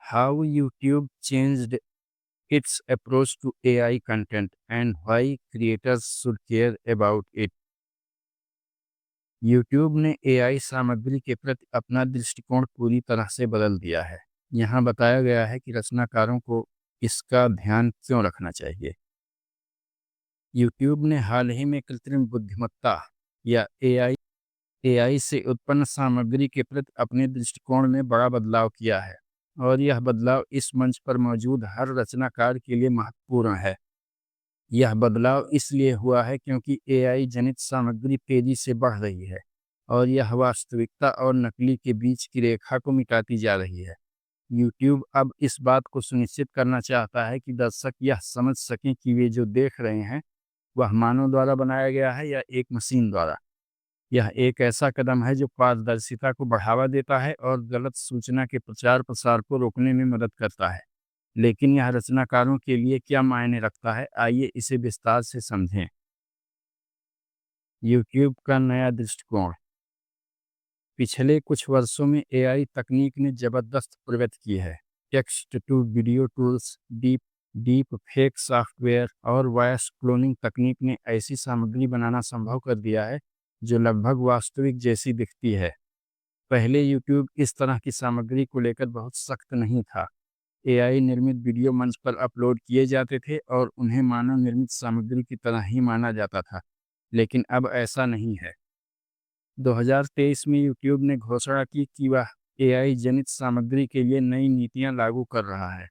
How YouTube changed its approach to AI content and why creators should care about it। YouTube ने AI सामग्री के प्रति अपना दृष्टिकोण पूरी तरह से बदल दिया है। यहाँ बताया गया है कि रचनाकारों को इसका ध्यान क्यों रखना चाहिए। YouTube ने हाल ही में कृत्रिम बुद्धिमत्ता या AI से उत्पन्न सामग्री के प्रति अपने दृष्टिकोण में बड़ा बदलाव किया है और यह बदलाव इस मंच पर मौजूद हर रचनाकार के लिए महत्वपूर्ण है। यह बदलाव इसलिए हुआ है क्योंकि AI जनित सामग्री तेजी से बढ़ रही है और यह वास्तविकता और नकली के बीच की रेखा को मिटाती जा रही है। YouTube अब इस बात को सुनिश्चित करना चाहता है कि दर्शक यह समझ सकें कि वे जो देख रहे हैं वह मानव द्वारा बनाया गया है या एक मशीन द्वारा। यह एक ऐसा कदम है जो पारदर्शिता को बढ़ावा देता है और गलत सूचना के प्रचार प्रसार को रोकने में मदद करता है। लेकिन यह रचनाकारों के लिए क्या मायने रखता है, आइए इसे विस्तार से समझें। यूट्यूब का नया दृष्टिकोण। पिछले कुछ वर्षों में AI तकनीक ने जबरदस्त प्रगति की है। Text to video tools, deep fake software और वॉइस क्लोनिंग तकनीक ने ऐसी सामग्री बनाना संभव कर दिया है जो लगभग वास्तविक जैसी दिखती है। पहले YouTube इस तरह की सामग्री को लेकर बहुत सख्त नहीं था। AI निर्मित वीडियो मंच पर अपलोड किए जाते थे और उन्हें मानव निर्मित सामग्री की तरह ही माना जाता था। लेकिन अब ऐसा नहीं है। 2023 में YouTube ने घोषणा की कि वह AI जनित सामग्री के लिए नई नीतियां लागू कर रहा है।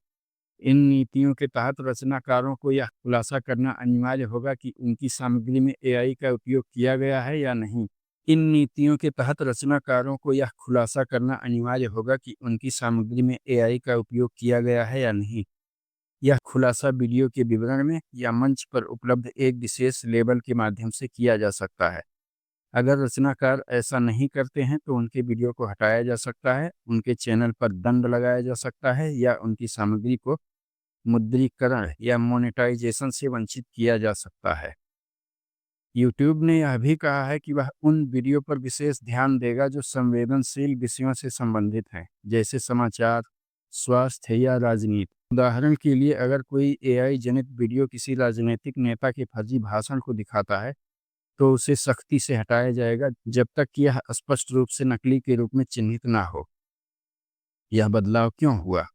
इन नीतियों के तहत रचनाकारों को यह खुलासा करना अनिवार्य होगा कि उनकी सामग्री में AI का उपयोग किया गया है या नहीं। इन नीतियों के तहत रचनाकारों को यह खुलासा करना अनिवार्य होगा कि उनकी सामग्री में AI का उपयोग किया गया है या नहीं। यह खुलासा वीडियो के विवरण में या मंच पर उपलब्ध एक विशेष लेबल के माध्यम से किया जा सकता है। अगर रचनाकार ऐसा नहीं करते हैं तो उनके वीडियो को हटाया जा सकता है, उनके चैनल पर दंड लगाया जा सकता है या उनकी सामग्री को मुद्रीकरण या मोनेटाइजेशन से वंचित किया जा सकता है। यूट्यूब ने यह भी कहा है कि वह उन वीडियो पर विशेष ध्यान देगा जो संवेदनशील विषयों से संबंधित हैं, जैसे समाचार, स्वास्थ्य या राजनीति। उदाहरण के लिए, अगर कोई AI जनित वीडियो किसी राजनीतिक नेता के फर्जी भाषण को दिखाता है, तो उसे सख्ती से हटाया जाएगा जब तक कि यह स्पष्ट रूप से नकली के रूप में चिन्हित ना हो। यह बदलाव क्यों हुआ?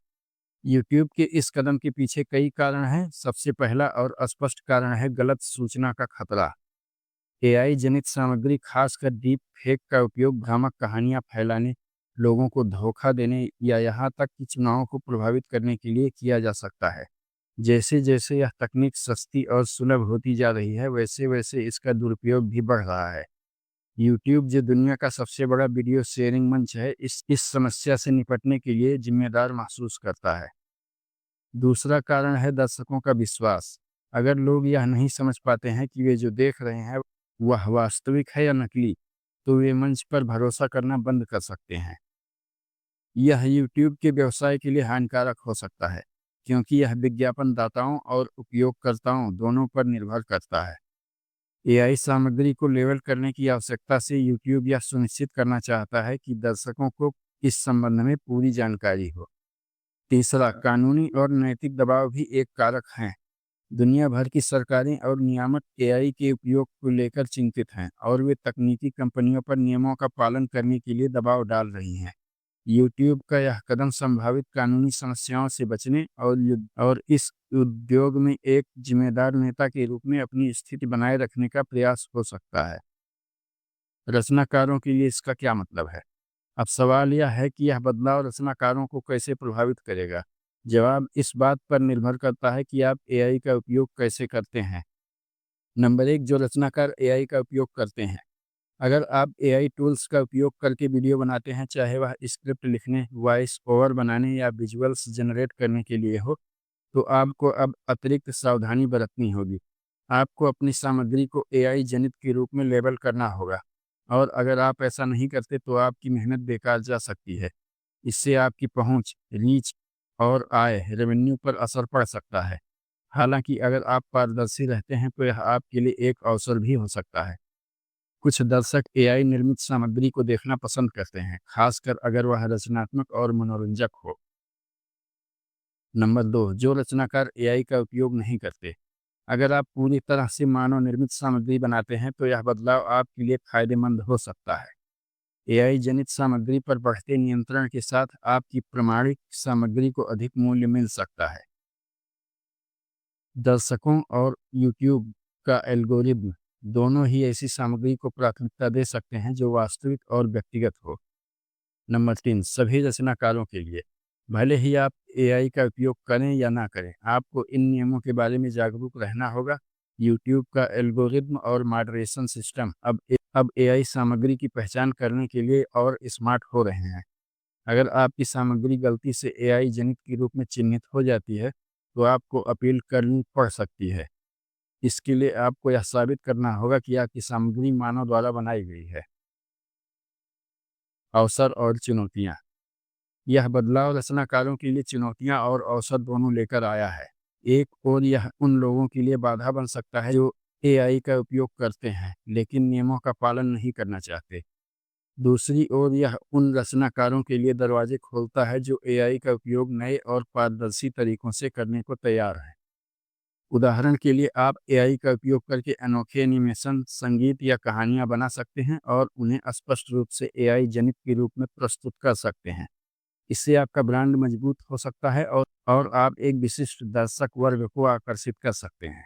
यूट्यूब के इस कदम के पीछे कई कारण हैं। सबसे पहला और स्पष्ट कारण है गलत सूचना का खतरा। AI जनित सामग्री, खासकर डीप फेक का उपयोग भ्रामक कहानियां फैलाने, लोगों को धोखा देने या यहाँ तक कि चुनावों को प्रभावित करने के लिए किया जा सकता है। जैसे जैसे यह तकनीक सस्ती और सुलभ होती जा रही है, वैसे वैसे इसका दुरुपयोग भी बढ़ रहा है। यूट्यूब, जो दुनिया का सबसे बड़ा वीडियो शेयरिंग मंच है, इस समस्या से निपटने के लिए जिम्मेदार महसूस करता है। दूसरा कारण है दर्शकों का विश्वास। अगर लोग यह नहीं समझ पाते हैं कि वे जो देख रहे हैं वह वास्तविक है या नकली, तो वे मंच पर भरोसा करना बंद कर सकते हैं। यह यूट्यूब के व्यवसाय के लिए हानिकारक हो सकता है, क्योंकि यह विज्ञापन दाताओं और उपयोगकर्ताओं दोनों पर निर्भर करता है। AI सामग्री को लेबल करने की आवश्यकता से यूट्यूब यह सुनिश्चित करना चाहता है कि दर्शकों को इस संबंध में पूरी जानकारी हो। तीसरा, कानूनी और नैतिक दबाव भी एक कारक है। दुनिया भर की सरकारें और नियामक AI के उपयोग को लेकर चिंतित हैं और वे तकनीकी कंपनियों पर नियमों का पालन करने के लिए दबाव डाल रही हैं। यूट्यूब का यह कदम संभावित कानूनी समस्याओं से बचने और इस उद्योग में एक जिम्मेदार नेता के रूप में अपनी स्थिति बनाए रखने का प्रयास हो सकता है। रचनाकारों के लिए इसका क्या मतलब है? अब सवाल यह है कि यह बदलाव रचनाकारों को कैसे प्रभावित करेगा। जवाब इस बात पर निर्भर करता है कि आप AI का उपयोग कैसे करते हैं। नंबर एक, जो रचनाकार AI का उपयोग करते हैं। अगर आप AI टूल्स का उपयोग करके वीडियो बनाते हैं, चाहे वह स्क्रिप्ट लिखने, वॉइस ओवर बनाने या विजुअल्स जनरेट करने के लिए हो, तो आपको अब अतिरिक्त सावधानी बरतनी होगी। आपको अपनी सामग्री को AI जनित के रूप में लेबल करना होगा, और अगर आप ऐसा नहीं करते तो आपकी मेहनत बेकार जा सकती है। इससे आपकी पहुंच, रीच और आय रेवेन्यू पर असर पड़ सकता है। हालांकि अगर आप पारदर्शी रहते हैं तो यह आपके लिए एक अवसर भी हो सकता है। कुछ दर्शक AI निर्मित सामग्री को देखना पसंद करते हैं, खासकर अगर वह रचनात्मक और मनोरंजक हो। नंबर 2, जो रचनाकार एआई का उपयोग नहीं करते। अगर आप पूरी तरह से मानव निर्मित सामग्री बनाते हैं तो यह बदलाव आपके लिए फायदेमंद हो सकता है। एआई जनित सामग्री पर बढ़ते नियंत्रण के साथ आपकी प्रमाणिक सामग्री को अधिक मूल्य मिल सकता है। दर्शकों और यूट्यूब का एल्गोरिदम दोनों ही ऐसी सामग्री को प्राथमिकता दे सकते हैं जो वास्तविक और व्यक्तिगत हो। नंबर 3, सभी रचनाकारों के लिए। भले ही आप एआई का उपयोग करें या ना करें, आपको इन नियमों के बारे में जागरूक रहना होगा। यूट्यूब का एल्गोरिदम और मॉडरेशन सिस्टम अब एआई सामग्री की पहचान करने के लिए और स्मार्ट हो रहे हैं। अगर आपकी सामग्री गलती से एआई जनित के रूप में चिन्हित हो जाती है, तो आपको अपील करनी पड़ सकती है। इसके लिए आपको यह साबित करना होगा कि आपकी सामग्री मानव द्वारा बनाई गई है। अवसर और चुनौतियाँ। यह बदलाव रचनाकारों के लिए चुनौतियाँ और अवसर दोनों लेकर आया है। एक ओर यह उन लोगों के लिए बाधा बन सकता है जो एआई का उपयोग करते हैं लेकिन नियमों का पालन नहीं करना चाहते। दूसरी ओर यह उन रचनाकारों के लिए दरवाजे खोलता है जो एआई का उपयोग नए और पारदर्शी तरीकों से करने को तैयार हैं। उदाहरण के लिए आप एआई का उपयोग करके अनोखे एनिमेशन, संगीत या कहानियां बना सकते हैं और उन्हें स्पष्ट रूप से एआई जनित के रूप में प्रस्तुत कर सकते हैं। इससे आपका ब्रांड मजबूत हो सकता है और आप एक विशिष्ट दर्शक वर्ग को आकर्षित कर सकते हैं।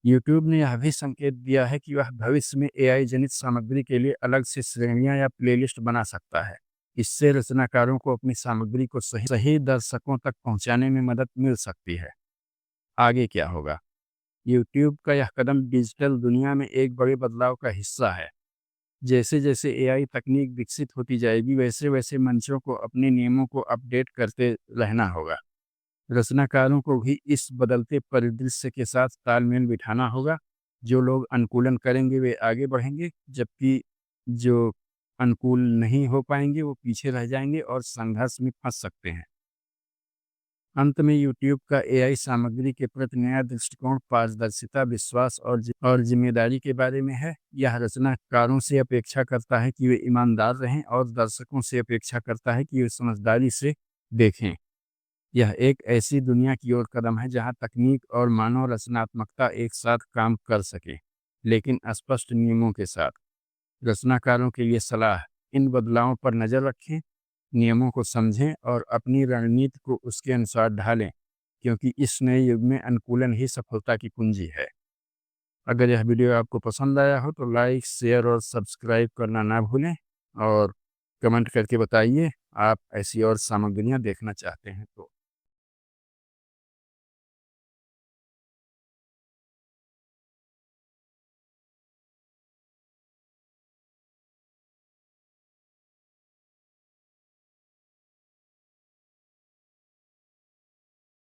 यूट्यूब ने यह भी संकेत दिया है कि वह भविष्य में एआई जनित सामग्री के लिए अलग से श्रेणियां या प्लेलिस्ट बना सकता है। इससे रचनाकारों को अपनी सामग्री को सही सही दर्शकों तक पहुंचाने में मदद मिल सकती है। आगे क्या होगा? यूट्यूब का यह कदम डिजिटल दुनिया में एक बड़े बदलाव का हिस्सा है। जैसे जैसे एआई तकनीक विकसित होती जाएगी, वैसे वैसे मंचों को अपने नियमों को अपडेट करते रहना होगा। रचनाकारों को भी इस बदलते परिदृश्य के साथ तालमेल बिठाना होगा। जो लोग अनुकूलन करेंगे वे आगे बढ़ेंगे, जबकि जो अनुकूल नहीं हो पाएंगे वो पीछे रह जाएंगे और संघर्ष में फंस सकते हैं। अंत में यूट्यूब का एआई सामग्री के प्रति नया दृष्टिकोण पारदर्शिता, विश्वास और जिम्मेदारी के बारे में है। यह रचनाकारों से अपेक्षा करता है कि वे ईमानदार रहें और दर्शकों से अपेक्षा करता है कि वे समझदारी से देखें। यह एक ऐसी दुनिया की ओर कदम है जहां तकनीक और मानव रचनात्मकता एक साथ काम कर सके, लेकिन स्पष्ट नियमों के साथ। रचनाकारों के लिए सलाह: इन बदलावों पर नज़र रखें, नियमों को समझें और अपनी रणनीति को उसके अनुसार ढालें, क्योंकि इस नए युग में अनुकूलन ही सफलता की कुंजी है। अगर यह वीडियो आपको पसंद आया हो तो लाइक, शेयर और सब्सक्राइब करना ना भूलें और कमेंट करके बताइए आप ऐसी और सामग्रियाँ देखना चाहते हैं तो।